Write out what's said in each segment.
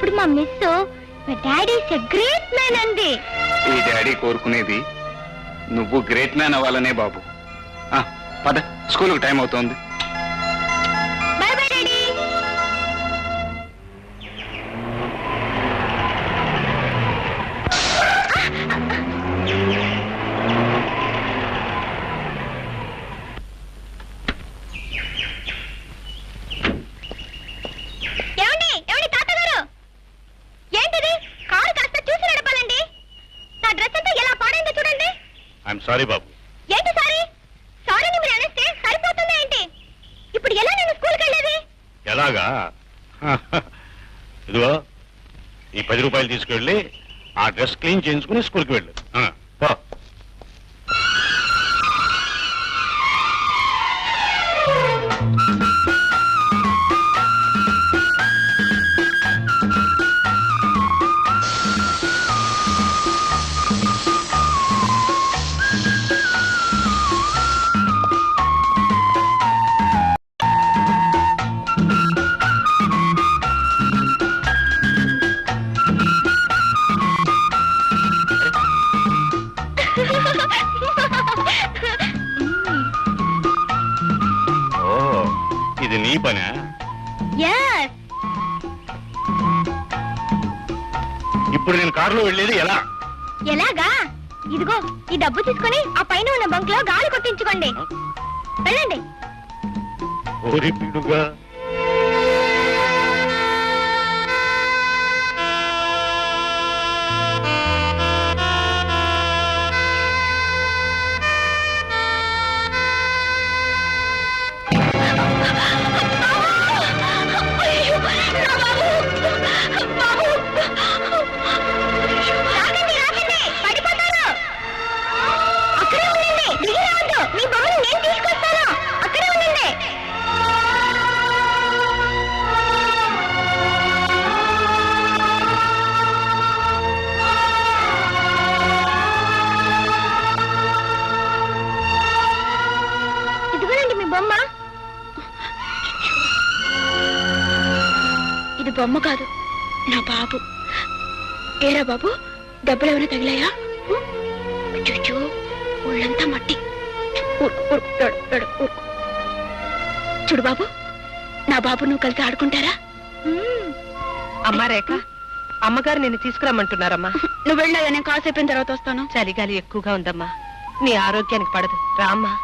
అప్పుడు మా miss daddy is a great man అంది. ఈ డాడీ కోరుకునేది నువ్వు గ్రేట్ మ్యాన్ అవ్వాలనే బాబు. పద, స్కూల్కి టైం అవుతోంది. By bye daddy. సారీ బాబు. ఏంటి సారీ? సారీ మీరు అనేస్తే సరిపోతుందా ఏంటి? ఇప్పుడు ఎలా నేను స్కూల్కి వెళ్ళేది? ఎలాగా? ఇదిగో ఈ 10 రూపాయలు తీసుకెళ్ళి ఆ డ్రెస్ క్లీన్ చేయించుకుని స్కూల్కి వెళ్ళు. పో. ఇది నీ పనా? ఇప్పుడు నేను కారులో వెళ్ళేది ఎలా? ఎలాగా? ఇదిగో ఈ డబ్బు తీసుకొని ఆ పైన ఉన్న బంక్ లో గాలి కొట్టించుకోండి. వెళ్ళండి. ఓరి పిడుగా. ఇది బొమ్మ కాదు, నా బాబు. ఏరా బాబు, దెబ్బలు ఏమైనా తగిలాయా? చూచూ, ఒళ్ళంతా మట్టి. చూడు బాబు, నా బాబు నువ్వు కలిసి ఆడుకుంటారా? అమ్మా రేఖ, అమ్మగారు నిన్ను తీసుకురమ్మంటున్నారమ్మా. నువ్వు వెళ్ళగా నేను కాసేపు తర్వాత వస్తాను. చలిగాలి ఎక్కువగా ఉందమ్మా, నీ ఆరోగ్యానికి పడదు. రామ్మా.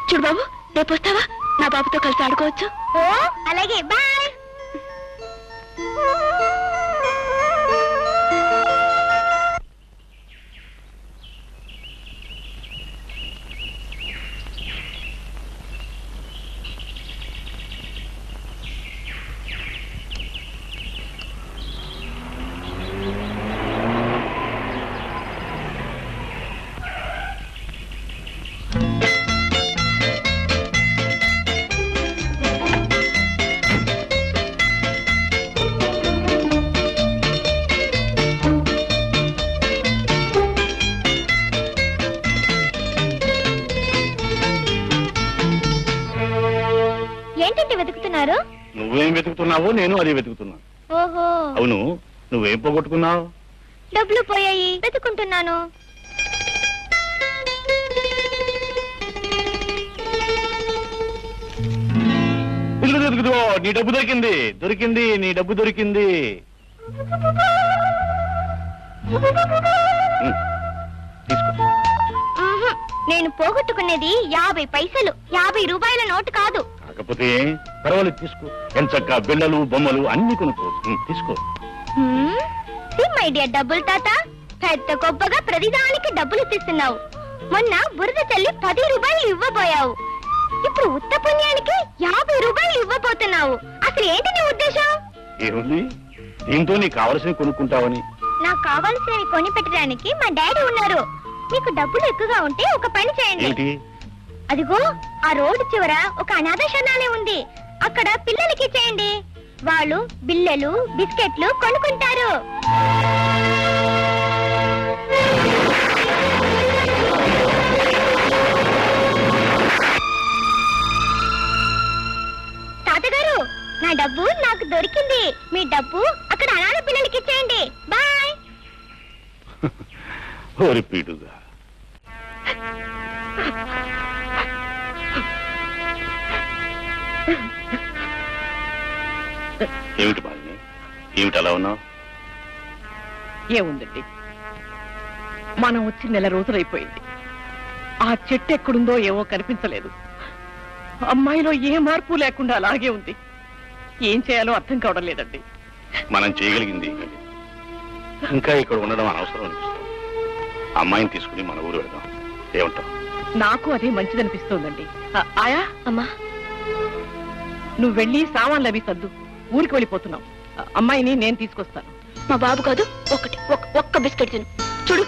చూడు బాబు, రేపు వస్తావా? నా బాబుతో కలిసి ఆడుకోవచ్చు. ఓ అలాగే, బాయ్. వెతుకుతున్నారు? నువ్వేం వెతుకుతున్నావో నేను అది వెతుకుతున్నాను. ఓహో, అవును, నువ్వేం పోగొట్టుకున్నావు? డబ్బులు పోయాయి, వెతుకుంటున్నాను. నీ డబ్బు దొరికింది, దొరికింది, నీ డబ్బు దొరికింది. తీసుకో. నేను పోగొట్టుకునేది 50 పైసలు, 50 రూపాయల నోటు కాదు. కాకపోతే పర్వాలేదు, తీసుకో. ఎంచక్క బిళ్ళలు బొమ్మలు అన్ని కొనుక్కోవచ్చు. తీసుకో. మై డియర్ డబ్బులు తాత, పెద్ద గొప్పగా ప్రతిదానికి డబ్బులు ఇస్తున్నావు. మొన్న బురద చల్లి 10 రూపాయలు ఇవ్వబోయావు. ఇప్పుడు ఉత్త పుణ్యానికి 50 రూపాయలు ఇవ్వబోతున్నావు. అసలు ఏంటి నీ ఉద్దేశం? ఏముంది, దీంతో నీకు కావలసినవి కొనుక్కుంటావని. నాకు కావాల్సినవి కొని పెట్టడానికి మా డాడీ ఉన్నారు. మీకు డబ్బులు ఎక్కువగా ఉంటే ఒక పని చేయండి. అదిగో ఆ రోడ్డు చివర ఒక అనాథ శరణాలయం ఉంది, అక్కడ పిల్లలకి చేయండి. వాళ్ళు బిల్లలు బిస్కెట్లు కొనుక్కుంటారు. తాతగారు, నా డబ్బు నాకు దొరికింది. మీ డబ్బు అక్కడ అనాథ పిల్లలకి ఇచ్చేయండి. బాయ్. ఓరి పీడుగా. ఏమిటి బాలిని, ఏమిటి అలా ఉన్నావు? ఏముందండి, మనం వచ్చి నెల రోజులైపోయింది. ఆ చెట్టు ఎక్కడుందో ఏమో కనిపించలేదు. అమ్మాయిలో ఏ మార్పు లేకుండా అలాగే ఉంది. ఏం చేయాలో అర్థం కావడం లేదండి. మనం చేయగలిగింది ఏమీ లేదు. ఇంకా ఇక్కడ ఉండడం అనవసరం అనిపిస్తుంది. అమ్మాయిని తీసుకుని మన ఊరు వెళ్దాం. ఏమంటావు? నాకు అదే మంచిదనిపిస్తోందండి. ఆయా, అమ్మా, నువ్వు వెళ్ళి సామాన్లు అవి సర్దు. ఊరికి వెళ్ళిపోతున్నావు. అమ్మాయిని నేను తీసుకొస్తాను. మా బాబు కాదు, ఒక్క బిస్కెట్ తిను. చూడు,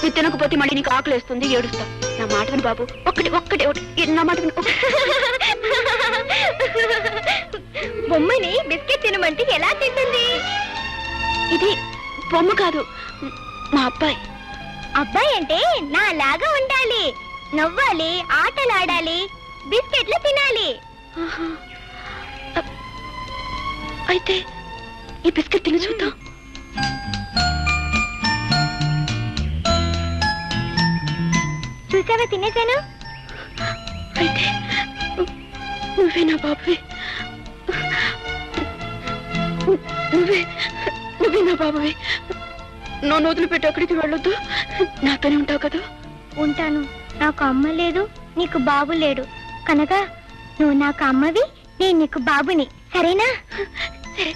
నువ్వు తినకపోతే మళ్ళీ నీకు ఆకలి వేస్తుంది, ఏడుస్తా. నా మాట విను బాబు, ఒక్కటే నా మాట విను. బొమ్మని బిస్కెట్ తినమంటే ఎలా తింటుంది? ఇది బొమ్మ కాదు, మా అబ్బాయి. అబ్బాయి అంటే నాలాగా ఉండాలి, నవ్వాలి, ఆటలాడాలి, బిస్కెట్లు తినాలి. ఆహా. అయితే ఈ బిస్కెట్ తిని చూద్దాం. చూసావా, తినేశాను. అయితే నువ్వే నా బాబువి. నువ్వే నా బాబువి. నన్ను వదిలిపెట్టి అక్కడికి వెళ్ళొద్దు, నాతోనే ఉంటావు కదా? ఉంటాను. నాకు అమ్మ లేదు, నీకు బాబు లేడు కనుక నువ్వు నాకు అమ్మవి, నేను నీకు బాబుని. సరేనా? సరే,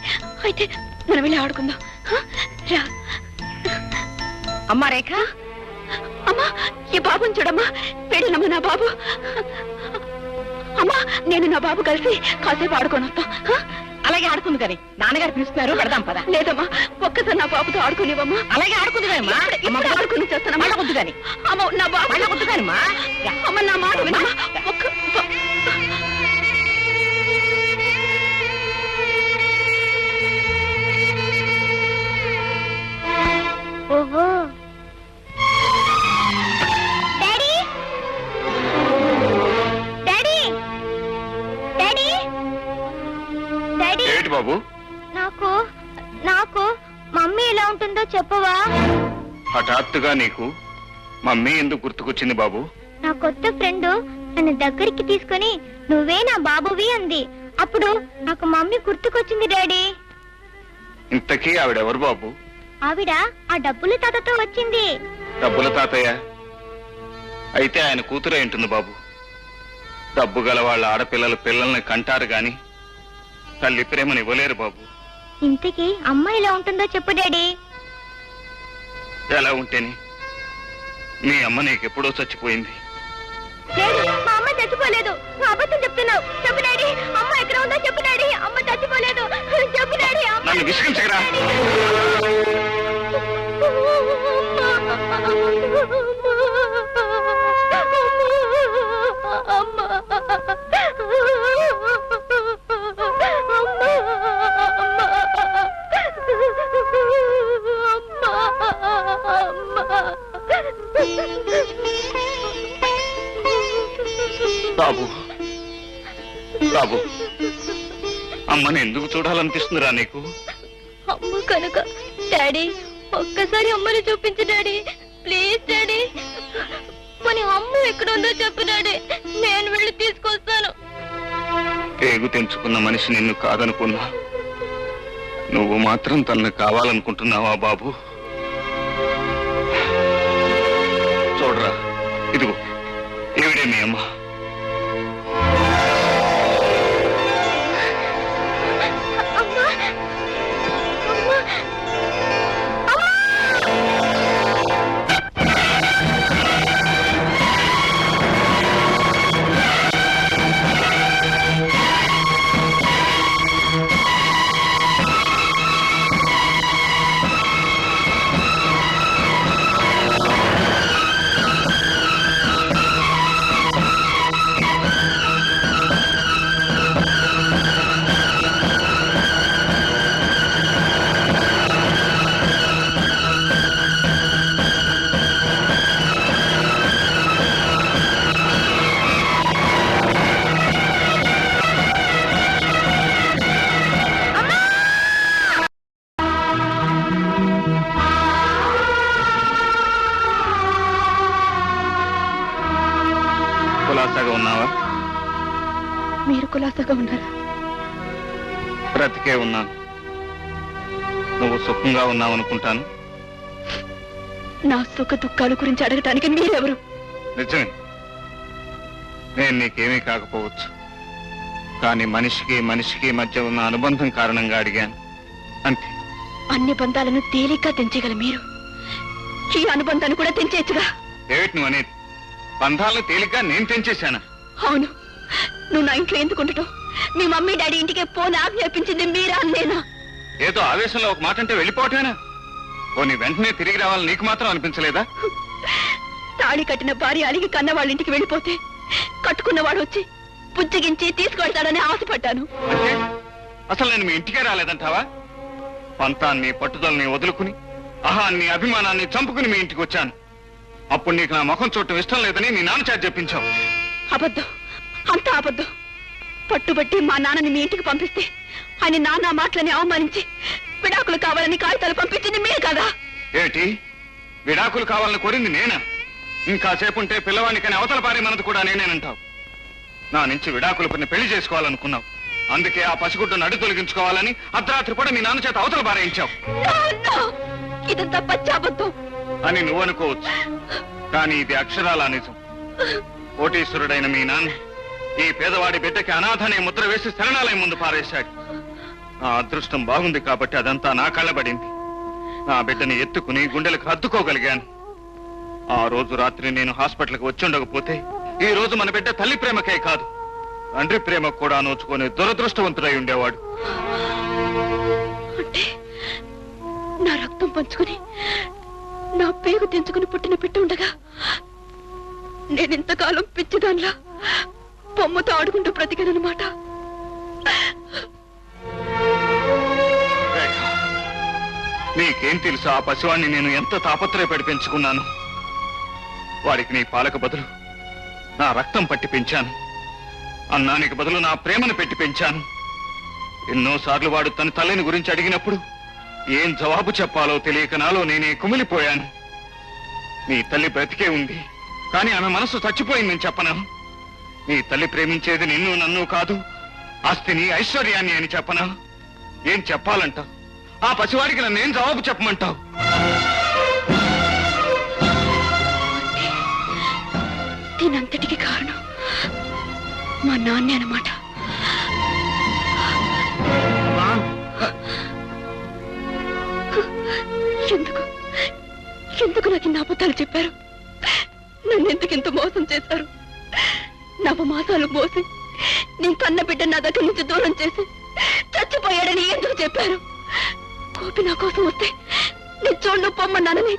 అయితే మనం వెళ్ళి ఆడుకుందాం. రా. అమ్మా రేఖ, అమ్మా, ఈ బాబుని చూడమ్మా, పెళ్ళమ్మా నా బాబు. అమ్మా, నేను నా బాబు కలిసి కాసేపు ఆడుకొని వస్తాం. అలాగే ఆడుకుంది కానీ నాన్నగారు పిలుస్తున్నారు, పెడదాం పద. లేదమ్మా, ఒక్కసారి నా బాబుతో ఆడుకునేవమ్మా. అలాగే ఆడుకుంది కానీ ఆడుకుని చేస్తానమ్మా. వద్దు కానీ అమ్మ, నా బాబు వద్దు కానీ అమ్మ, నా మాట వినమ్మా. ఓహో, డాడీ, డాడీ, డాడీ, డాడీ. ఏమిటి బాబు? నాకు నాకు మమ్మీ ఎలా ఉంటుందో చెప్పవా? హఠాత్తుగా నీకు మమ్మీ ఎందుకు గుర్తుకొచ్చింది బాబు? నా కొత్త ఫ్రెండ్ నన్ను దగ్గరికి తీసుకుని నువ్వే నా బాబువి అంది. అప్పుడు నాకు మమ్మీ గుర్తుకొచ్చింది డాడీ. ఇంతకీ ఆవిడెవరు బాబు? ఆవిడ ఆ డబ్బుల తాతతో వచ్చింది. డబ్బుల తాతయ్య అయితే ఆయన కూతురే ఉంటుంది బాబు. డబ్బు గల వాళ్ళ ఆడపిల్లలు పిల్లల్ని కంటారు గాని తల్లి ప్రేమని ఇవ్వలేరు బాబు. ఇంతకీ అమ్మ ఎలా ఉంటుందో చెప్పు డాడీ. ఎలా ఉంటేని? మీ అమ్మ నీకెప్పుడో చచ్చిపోయింది. లేదు, మా అమ్మ చచ్చిపోలేదు. నువ్వు అబద్ధం చెప్తున్నావు. చెప్పు డాడీ, అమ్మ ఎక్కడ ఉందో చెప్పు డాడీ. అమ్మ చచ్చిపోలేదు, చెప్పు డాడీ. నన్ను విసిగించగరా? బాబు, బాబు, అమ్మని ఎందుకు చూడాలనిపిస్తుందిరా నీకు? అమ్మ కనుక డాడీ, ఒక్కసారి అమ్మని చూపించు డాడీ, ప్లీజ్ డాడీ. మన అమ్మ ఎక్కడ ఉందో చెప్పు డాడీ, నేను వెళ్ళి తీసుకొస్తాను. పేగు తెంచుకున్న మనిషి నిన్ను కాదనుకున్నా, నువ్వు మాత్రం తనను కావాలనుకుంటున్నావా బాబు? చూడరా, ఇదిగో ఏవిడే మీ అమ్మ. కులాసాగా ఉన్నావా? మీరు కులాసాగా ఉన్నారా? బ్రతికే ఉన్నాను. నువ్వు సుఖంగా ఉన్నావు అనుకుంటాను. నా సుఖ దుఃఖాల గురించి అడగటానికి మీరెవరు? నిజమే, నేను నీకేమీ కాకపోవచ్చు. కానీ మనిషికి మనిషికి మధ్య ఉన్న అనుబంధం కారణంగా అడిగాను, అంతే. అన్ని బంధాలను తేలిగ్గా తెంచగల మీరు ఈ అనుబంధాన్ని కూడా తెంచేయచ్చుగా. ఏమిటి నువ్వు అనేది? బంధాలను తేలిగ్గా నేను తెంచేశానా? అవును, నువ్వు నా ఇంట్లో ఎందుకు ఉండటం? మీ మమ్మీ డాడీ ఇంటికి పోని ఆజ్ఞాపించింది మీరా నేనా? ఏదో ఆవేశంలో ఒక మాట అంటే వెళ్ళిపోవటమేనా? నీ వెంటనే తిరిగి రావాలని నీకు మాత్రం అనిపించలేదా? తాళి కట్టిన భార్య అలిగి కన్న వాళ్ళ ఇంటికి వెళ్ళిపోతే కట్టుకున్నవాడు వచ్చి పుచ్చగించి తీసుకువెళ్తాడని ఆశపడ్డాను. అంటే అసలు నేను మీ ఇంటికే రాలేదంటావా? పంతాన్ని పట్టుదలని వదులుకుని అహాన్ని అభిమానాన్ని చంపుకుని మీ ఇంటికి వచ్చాను. అప్పుడు నీకు నా ముఖం చూడటం ఇష్టం లేదని మీ నాన్న చేత చెప్పించావు. అబద్ధం, అంతా అబద్ధం. పట్టుబట్టి మా నాన్నని మీ ఇంటికి పంపిస్తే ఆయన నాన్న మాటలని అవమానించి విడాకులు కావాలని కాగితాలు పంపించింది మీరు కదా? ఏమిటి, విడాకులు కావాలని కోరింది నేనా? ఇంకాసేపు ఉంటే పిల్లవాడికని అవతల పారే మనది కూడా నేనేనంటావు. నా నుంచి విడాకులు కొన్ని పెళ్లి చేసుకోవాలనుకున్నావు. అందుకే ఆ పసిగుడ్డను అడ్డు తొలగించుకోవాలని అర్ధరాత్రి కూడా మీ నాన్న చేత అవతల పారేయించావు. ఇదంతా పచ్చాబద్ధం అని నువ్వు అనుకోవచ్చు, కానీ ఇది అక్షరాలా నిజం. కోటీశ్వరుడైన మీ నాన్న ఈ పేదవాడి బిడ్డకి అనాథనే ముద్ర వేసి శరణాలయం ముందు పారేశాడు. నా అదృష్టం బాగుంది కాబట్టి అదంతా నా కళ్ళబడింది. నా బిడ్డని ఎత్తుకుని గుండెలకు హత్తుకోగలిగాను. ఆ రోజు రాత్రి నేను హాస్పిటల్కి వచ్చి ఉండకపోతే ఈ రోజు మన బిడ్డ తల్లి ప్రేమకే కాదు, తండ్రి ప్రేమకు కూడా నోచుకునే దురదృష్టవంతుడై ఉండేవాడు. అంటే నా రక్తం పంచుకుని నా పేగు తెంచుకుని పుట్టిన బిడ్డ ఉండగా నేనింతకాలం పిచ్చిదాన్లా బొమ్మతో ఆడుకుంటూ బ్రతికానన్నమాట. నీకేం తెలుసు ఆ పసివాణ్ణి నేను ఎంత తాపత్రయపడి పెంచుకున్నాను. వాడికి నీ పాలకు బదులు నా రక్తం పట్టి పెంచాను. అన్నానికి బదులు నా ప్రేమను పెట్టి పెంచాను. ఎన్నోసార్లు వాడు తన తల్లిని గురించి అడిగినప్పుడు ఏం జవాబు చెప్పాలో తెలియక నాలో నేనే కుమిలిపోయాను. నీ తల్లి బ్రతికే ఉంది, కానీ ఆమె మనసు చచ్చిపోయిందని చెప్పనా? నీ తల్లి ప్రేమించేది నిన్ను నన్ను కాదు, ఆస్తిని ఐశ్వర్యాన్ని అని చెప్పనా? ఏం చెప్పాలంటావు? ఆ పసివాడికి నన్నేం జవాబు చెప్పమంటావు? దీనంతటికి కారణం మా నాన్నే అన్నమాట. ఎందుకు ఎందుకు నాకు ఇన్ని అబద్ధాలు చెప్పారు? నన్ను ఎందుకు ఇంత మోసం చేశారు? నవమాసాలు మోసి నీ కన్న బిడ్డ నా దగ్గర నుంచి దూరం చేసి చచ్చిపోయాడని ఎందుకు చెప్పారు? కోపి నా కోసం వస్తే నీ చోళ్ళు పొమ్మన్నానని,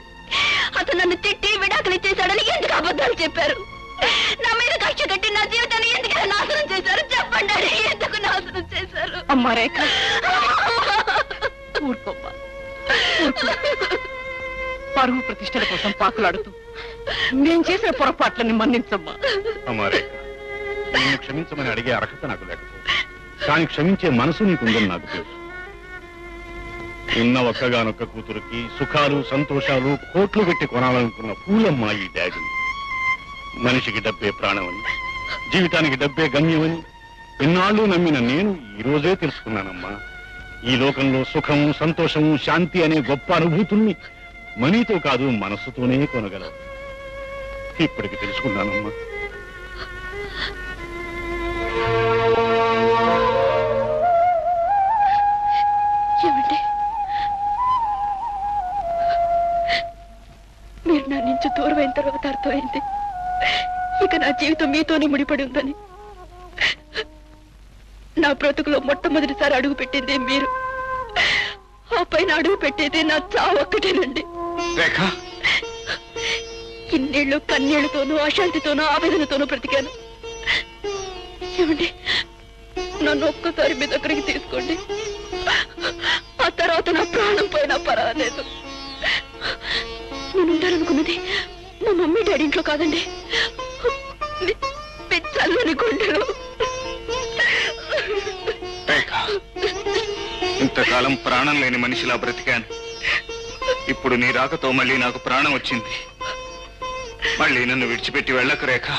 అతను నన్ను తిట్టి విడాకులు ఇచ్చేశాడని ఎందుకు అబద్ధాలు చెప్పారు? నా మీద కక్ష కట్టి నా జీవితాన్ని ఎందుకు నాశనం చేశారు? చెప్పండి, ఎందుకు నాశనం చేశారు? అమ్మా రేఖ, ఊరుకోమ్మా, ఊరుకో. పరువు ప్రతిష్టల కోసం పాకులాడుతూ నేను చేసిన పొరపాట్లని మన్నించమ్మా. అమ్మా రేఖ, నిన్ను క్షమించమని అడిగే అర్హత నాకు లేకపోతే, కానీ క్షమించే మనసు నీకుందని నాకు తెలుసు. ఉన్న ఒక్కగానొక్క కూతురికి సుఖాలు సంతోషాలు కోట్లు పెట్టి కొనాలనుకున్న పూలమ్మ ఈ డాడీ. మనిషికి డబ్బే ప్రాణమని, జీవితానికి డబ్బే గమ్యమని ఎన్నాళ్ళు నమ్మిన నేను ఈ రోజే తెలుసుకున్నానమ్మా. ఈ లోకంలో సుఖము సంతోషము శాంతి అనే గొప్ప అనుభూతుల్ని మనీతో కాదు మనస్సుతోనే కొనగలవు. ఇప్పటికి తెలుసుకున్నానమ్మా. ఏమండి, మీరు నా నుంచి దూరం అయిన తర్వాత అర్థమైంది ఇక నా జీవితం మీతోనే ముడిపడి ఉందని. నా బ్రతుకులో మొట్టమొదటిసారి అడుగు పెట్టిందే మీరు, ఆ పైన అడుగు పెట్టేదే నా చావు ఒక్కటేనండి. ఇన్నేళ్ళు కన్నీళ్లతోనూ అశాంతితోనూ ఆవేదనతోనూ బ్రతికాను. ఏమండి, నన్ను ఒక్కసారి మీ దగ్గరికి తీసుకోండి. ఆ తర్వాత నా ప్రాణం పోయినా పర్వాలేదు. నేను ఉండాలనుకున్నది మా మమ్మీ డాడీ ఇంట్లో కాదండి, చల్లని గుండెలు. ఇంతకాలం ప్రాణం లేని మనిషిలా బ్రతికాను. ఇప్పుడు నీ రాకతో మళ్ళీ నాకు ప్రాణం వచ్చింది. మళ్ళీ నన్ను విడిచిపెట్టి వెళ్ళకు రేఖ,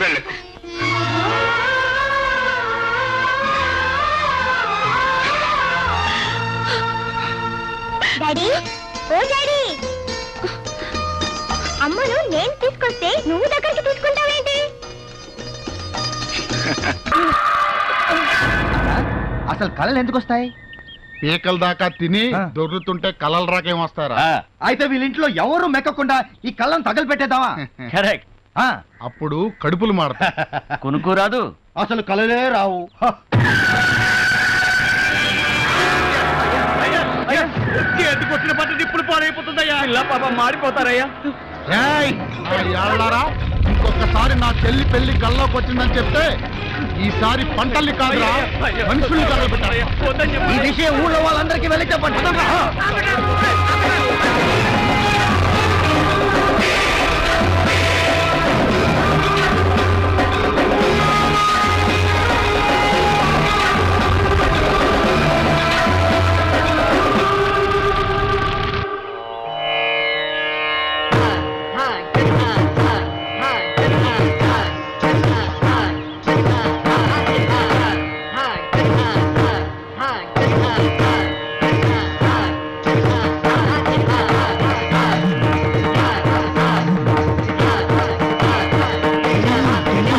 వెళ్ళకు. డాడీ, ఓ డాడీ, అమ్మను నేను తీసుకొస్తే నువ్వు దగ్గరికి తీసుకుంటావేంటి? అసలు కళలు ఎందుకు వస్తాయి? పీకల దాకా తిని దొర్రుతుంటే కలలు రాకేం వస్తారా? అయితే వీళ్ళింట్లో ఎవరు మెక్కకుండా ఈ కళ్ళను తగలపెట్టేద్దామా? కరెక్ట్. అప్పుడు కడుపులు మాడతా. కొనుక్కోరాదు. అసలు కళలే రావు. వచ్చిన పట్టు ఇప్పుడు పాడైపోతుందయ్యా. ఇలా పాప మాడిపోతారయ్యా. ఇంకొకసారి నా చెల్లి పెళ్లి గల్లోకి వచ్చిందని చెప్తే ఈసారి పంటల్ని కాదురా మనుషుల్ని తగలబెట్టారు. ఈ విషయం ఊళ్ళో వాళ్ళందరికీ వెళ్ళి చెప్పండి.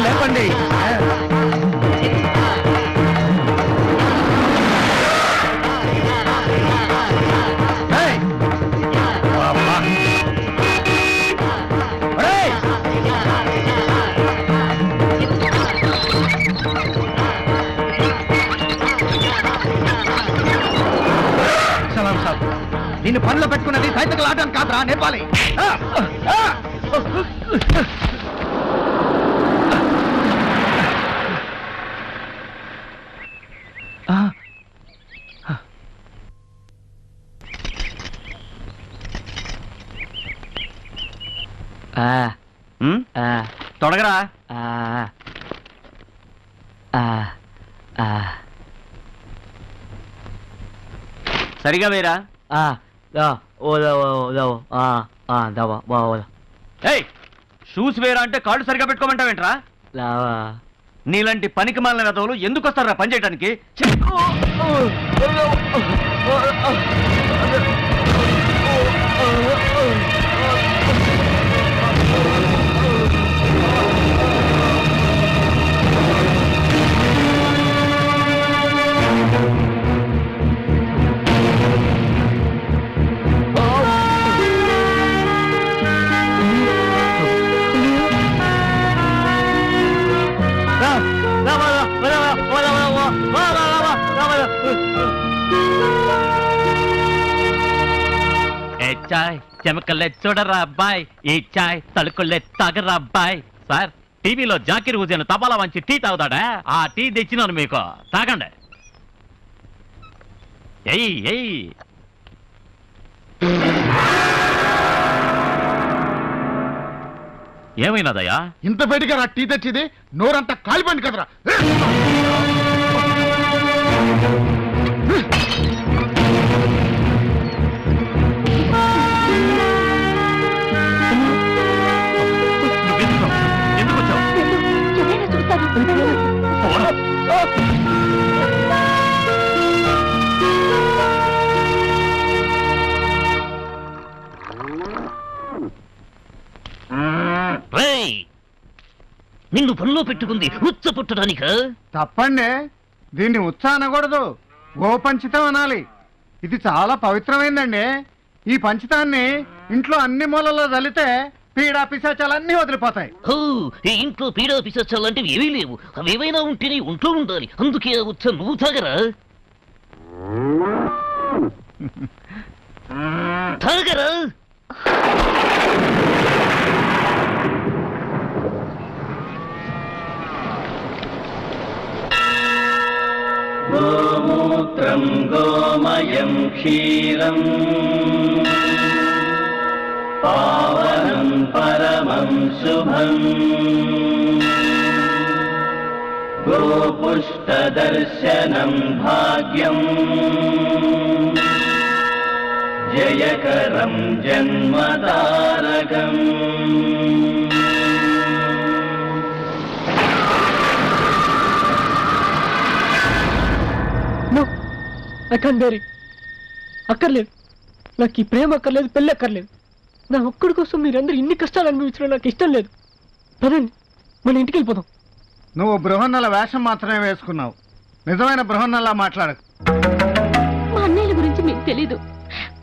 లేపండి. సలాం సాబ్, నిన్ను పనిలో పెట్టుకున్నది సైతకులు ఆడడానికి కాదురా, నేర్పాలి. తొడగరా. సరిగా వేరా. షూస్ వేరా అంటే కాళ్ళు సరిగా పెట్టుకోమంటావేంట్రా? నీలాంటి పనికి మాలిన వెధవులు ఎందుకు వస్తారా పని చేయడానికి? చాయ్ చెమకల్లే చూడరా అబ్బాయి, ఈ చాయ్ తలుకుల్లే తాగరా అబ్బాయి. సార్, టీవీలో జాకిర్ హుసేన్ తపాలా వంచి టీ తాగుతాడా? ఆ టీ తెచ్చినాను మీకు, తాగండి. ఎయ్ ఎయ్. ఏమైనాదయ్యా? ఇంత వేడిగా రా టీ తెచ్చిది, నోరంతా కాలిపోయింది కదరా. ఎందుకు వచ్చావు? నిన్ను పనిలో పెట్టుకుంది ఉచ్చ పుట్టడానిక? తప్పండి, దీన్ని ఉత్సా అనకూడదు, గోపంచితం అనాలి. ఇది చాలా పవిత్రమైందండి. ఈ పంచితాన్ని ఇంట్లో అన్ని మూలలో చల్లితే పీడా పిశాచాలన్నీ వదిలిపోతాయి. ఈ ఇంట్లో పీడా పిశాచాలంటివి ఏమీ లేవు. అవేవైనా ఉంటేనే ఒంట్లో ఉండాలి. అందుకే ఆ ఉచ్చ నువ్వు తాగరా. తాగరా. గోమూత్రం గోమయం క్షీరం పావనం పరమం శుభం గోపుష్టదర్శనం భాగ్యం జయకరం జన్మతారకం. అక్కర్లేదు. నాకు ఈ ప్రేమ అక్కర్లేదు, పెళ్ళి అక్కర్లేదు. నా ఒక్కడి కోసం మీరందరూ ఇన్ని కష్టాలు అనుభవించడం నాకు ఇష్టం లేదు. పదండి, మన ఇంటికి వెళ్ళిపోదాం. నువ్వు బృహన్నల వేషం మాత్రమే వేసుకున్నావు, నిజమైన బృహన్నలా మాట్లాడకు. మా అన్నయ్యల గురించి మీకు తెలీదు.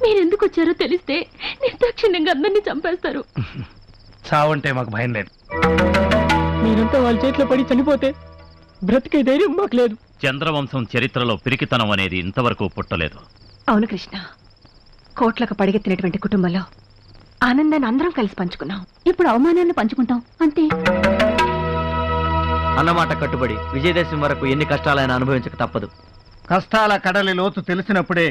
మీరెందుకు వచ్చారో తెలిస్తే నిర్దాక్షిణ్యంగా అందరినీ చంపేస్తారు. చావంటే మాకు భయం లేదు. మీరంతా వాళ్ళ చేతిలో పడి చనిపోతే బ్రతికే ధైర్యం మాకు లేదు. చంద్రవంశం చరిత్రలో పిరికితనం అనేది ఇంతవరకు పుట్టలేదు. అవును కృష్ణ, కోట్లకు పడిగెత్తినటువంటి కుటుంబంలో ఆనందాన్ని అందరం కలిసి పంచుకున్నాం. ఇప్పుడు అవమానాన్ని పంచుకుంటాం అంతే. అన్నమాట కట్టుబడి విజయదశమి వరకు ఎన్ని కష్టాలైనా అనుభవించక తప్పదు. కష్టాల కడలి లోతు తెలిసినప్పుడే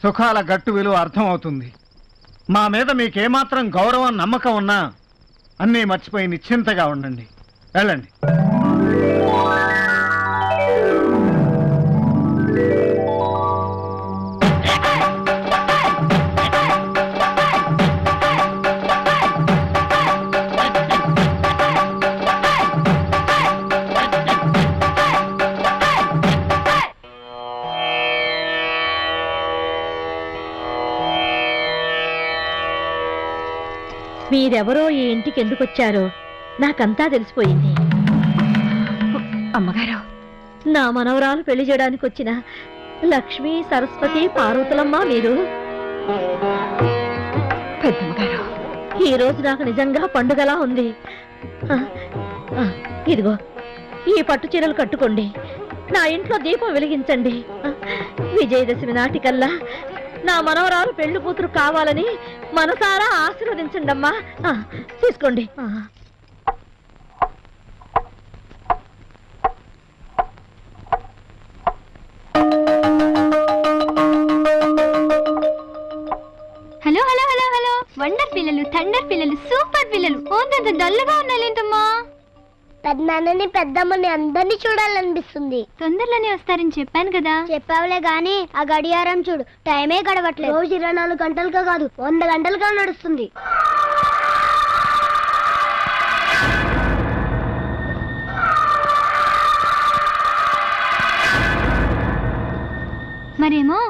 సుఖాల గట్టు విలువ అర్థం అవుతుంది. మా మీద మీకేమాత్రం గౌరవం నమ్మకం ఉన్నా అన్నీ మర్చిపోయి నిశ్చింతగా ఉండండి. వెళ్ళండి. మీరెవరో ఈ ఇంటికి ఎందుకు వచ్చారో నాకంతా తెలిసిపోయింది. అమ్మగారు, నా మనవరాలు పెళ్లి చేయడానికి వచ్చిన లక్ష్మి, సరస్వతి, పార్వతులమ్మ మీరు. పెద్దమ్మగారు, ఈ రోజు నాకు నిజంగా పండుగలా ఉంది. ఇదిగో ఈ పట్టు చీరలు కట్టుకోండి, నా ఇంట్లో దీపం వెలిగించండి. విజయదశమి నాటికల్లా నా మనవరాలు పెళ్లి కూతురు కావాలని మనసారా ఆశీర్వదించండి అమ్మా. తీసుకోండి. Hello hello hello hello, wonder పిల్లలు, థండర్ పిల్లలు, సూపర్ పిల్లలు. ఓంతంత డల్లుగా ఉన్నాలేంటమ్మా? పెద్దనాన్నని పెద్దమ్మని అందరినీ చూడాలనిపిస్తుంది. తొందరలోనే వస్తారని చెప్పాను కదా. చెప్పావులే గాని ఆ గడియారం చూడు, టైమే గడవట్లేదు. రోజు 24 గంటలుగా కాదు 100 గంటలుగా నడుస్తుంది. మరేమో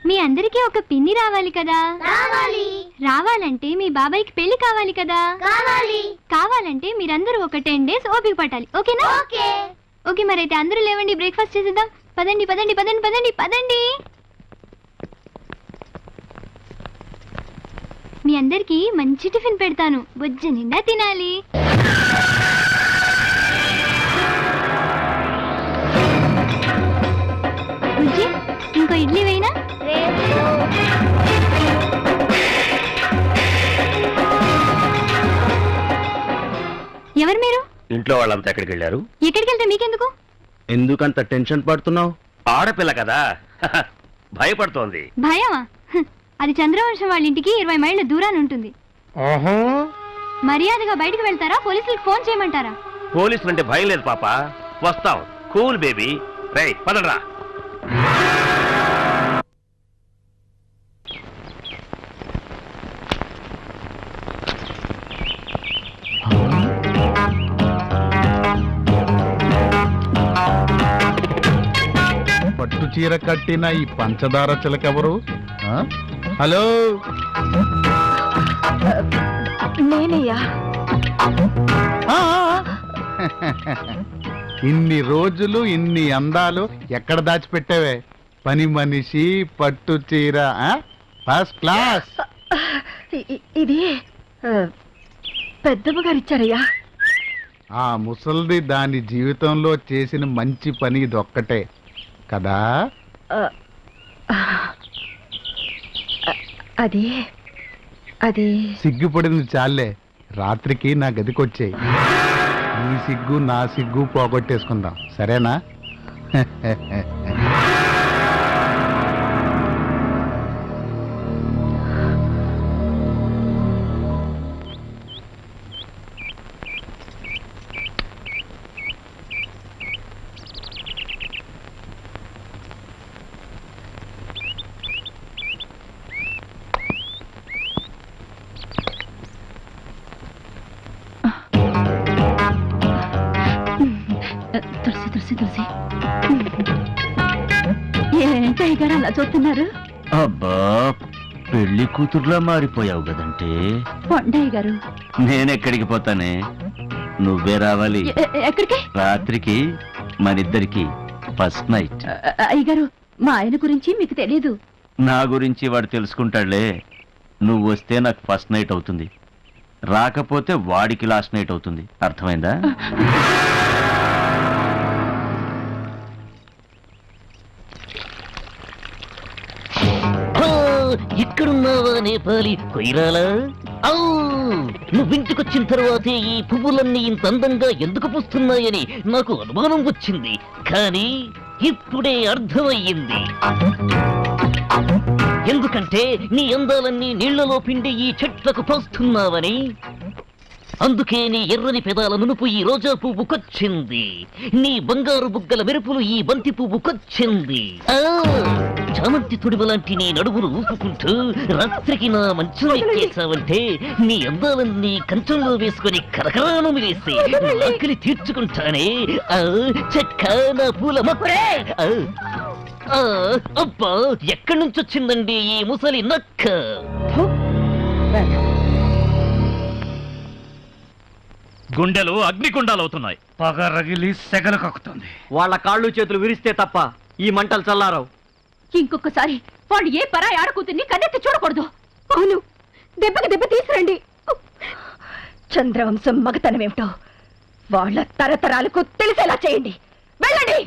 మీ అందరికీ ఒక పిన్ని రావాలి కదా. రావాలంటే మీ బాబాయ్కి పెళ్లి కావాలి కదా. కావాలంటే మీరందరూ ఒక 10 days ఓపిక పట్టాలి. ఓకేనా? ఓకే, మరైతే అందరూ లేవండి, బ్రేక్ఫాస్ట్ చేసేద్దాం. పదండి పదండి పదండి పదండి పదండి. మీ అందరికీ మంచి టిఫిన్ పెడతాను, బొజ్జ నిండా తినాలి. బుజ్జి, ఇంకో ఇడ్లీ వేయినా? ఎవరు మీరు? ఇంట్లో వాళ్ళంతా ఎక్కడికి వెళ్ళారు? ఎక్కడికి వెళ్తే మీకెందుకు? ఎందుకంత టెన్షన్ పడుతున్నావు? ఆడపిల్ల కదా, భయపడుతోంది. భయమా? అది చంద్రవంశం వాళ్ళ ఇంటికి 20 మైళ్ళ దూరాన్ని ఉంటుంది. మర్యాదగా బయటకు వెళ్తారా, పోలీసులకు ఫోన్ చేయమంటారా? పోలీసులు అంటే భయం లేదు పాప, వస్తాం. Cool baby. రేయ్ పదరా. పట్టు చీర కట్టిన ఈ పంచదార చిలకెవరు? హలో, నేనయ్యా. ఇన్ని రోజులు ఇన్ని అందాలు ఎక్కడ దాచిపెట్టావే? పని మనిషి, పట్టు చీర, ఫస్ట్ క్లాస్. ఇది పెద్దమ్మగారు ఇచ్చారయ్యా. ఆ ముసల్ది దాని జీవితంలో చేసిన మంచి పని ఇదొక్కటే కదా. అది అది సిగ్గుపడింది చాలే, రాత్రికి నా గదికొచ్చేయి. నీ సిగ్గు నా సిగ్గు పోగొట్టేసుకుందాం, సరేనా? తులసి తులసి తులసి, ఏంటయ్య గారు అలా చూస్తున్నారు? అబ్బా, పెళ్లి కూతురులా మారిపోయావు కదంటే కొండయ్య గారు నేనెక్కడికి పోతానే, నువ్వే రావాలి. ఎక్కడికి? రాత్రికి మనిద్దరికి ఫస్ట్ నైట్. అయ్యగారు మా ఆయన గురించి మీకు తెలీదు. నా గురించి వాడు తెలుసుకుంటాడులే. నువ్వు వస్తే నాకు ఫస్ట్ నైట్ అవుతుంది, రాకపోతే వాడికి లాస్ట్ నైట్ అవుతుంది. అర్థమైందా? ఇక్కడున్నావా నేపాలి కొయిరాలా? నువ్వింటికొచ్చిన తర్వాతే ఈ పువ్వులన్నీ ఇంత అందంగా ఎందుకు పూస్తున్నాయని నాకు అనుమానం వచ్చింది, కానీ ఇప్పుడే అర్థమయ్యింది. ఎందుకంటే నీ అందాలన్నీ నీళ్లలో పిండి ఈ చెట్లకు పోస్తున్నావని. అందుకే నీ ఎర్రని పెదాల నునుపు ఈ రోజా పువ్వుకొచ్చింది, నీ బంగారు బుగ్గల మెరుపులు ఈ బంతి పువ్వుకొచ్చింది. చామంతి తొడిమ లాంటి నీ నడుమును ఊపుకుంటూ రాత్రికి నా మంచం ఎక్కేసావంటే నీ అందాలన్నీ కంచంలో వేసుకుని కరకరాను మిలేసి ఆకలి తీర్చుకుంటానే. చెక్క నా పూల మొక్కరే. అబ్బా, ఎక్కడి నుంచి వచ్చిందండి ఈ ముసలి నక్క? గుండెలు అగ్నికుండాలవుతున్నాయి. పగ రగిలి సెగలు కక్కుతుంది. వాళ్ళ కాళ్ళు చేతులు విరిస్తే తప్ప ఈ మంటలు చల్లారవు. ఇంకొకసారి వాళ్ళు ఏ పరాయి ఆడకూతుర్ని కన్నెత్తి చూడకూడదు. అవును, దెబ్బకి దెబ్బ తీసురండి. చంద్రవంశం మగతనమేమిటో వాళ్ళ తరతరాలకు తెలిసేలా చేయండి. వెళ్ళండి.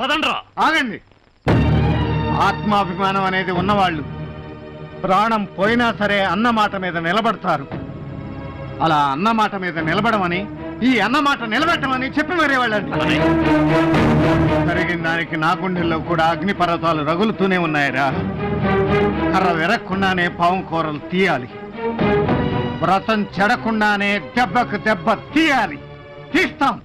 ఆగండి. ఆత్మాభిమానం అనేది ఉన్నవాళ్ళు ప్రాణం పోయినా సరే అన్నమాట మీద నిలబడతారు. అలా అన్నమాట మీద నిలబడమని, ఈ అన్నమాట నిలబెట్టమని చెప్పి మరే వాళ్ళండి. జరిగిన దానికి నా గుండెల్లో కూడా అగ్నిపర్వతాలు రగులుతూనే ఉన్నాయరా. కర్ర విరక్కుండానే పాము కూరలు తీయాలి, వ్రతం చెడకుండానే దెబ్బకు దెబ్బ తీయాలి. తీస్తాం.